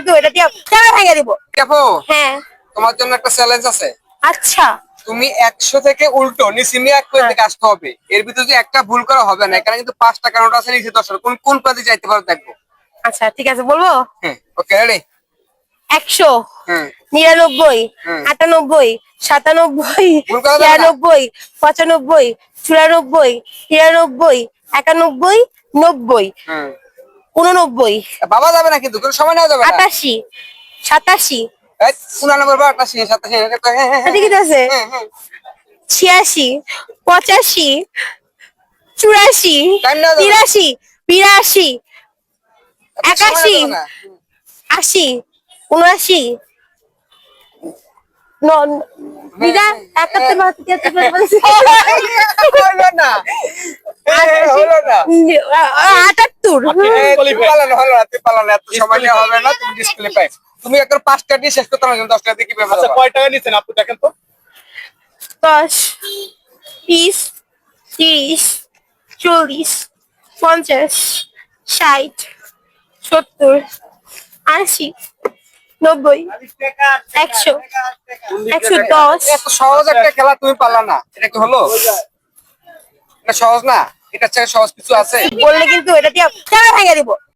কিন্তু এটা দিয়ে ক্যামেরা ভেঙে দিব। দেখো হ্যাঁ তোমার জন্য একটা চ্যালেঞ্জ আছে। আচ্ছা তুমি 100 থেকে উল্টো নিচে নিয়ে এক পয়েন্ট থেকে আসতে হবে। এর ভিতরে যদি একটা ভুল করা হবে না, এখানে কিন্তু 5টা কাউন্ট আছে, নিচে 10 কোন কোন পদে যাইতে পারো দেখবো। আচ্ছা ঠিক আছে বলবো। হ্যাঁ ওকে রেডি। 100, হুম 99, হুম 98, 97, ভুল করা যাবে না। 96, 95, 94, 93, 91, 90, হুম 89, বাবা যাবে না, কিন্তু কোনো সময় নেওয়া যাবে না। 88, 87, এই 99 বার 88 87 ঠিক আছে, হ্যাঁ হ্যাঁ 86, 85, 84, টাইম নেওয়া যাবে না। 83, 82, এত সময় নেওয়া 81, যাবে না। 80, 79, দিদা 71, 73, হলো না, হলো না। 78, তুমি পালানো হলো না, তুমি পালানো, এত সময় নেওয়া হবে না, তুমি ডিসক্লিফাই। তুমি একবার 5টা দিয়ে শেষ করতে পারো, 10টা দিয়ে কিভাবে? আচ্ছা কয় টাকা নিছেন আপনি দেখেন তো? 10, 20, 30, 40, 50, 60, 70, 80, 90, 100, 110। এত সহজ একটা খেলা তুমি পারলা না, এটা কি হলো? এটা সহজ না, এটা চেয়ে সহজ কিছু আছে? বললে কিন্তু এটা দিয়ে ক্যামেরা ভেঙে দিব।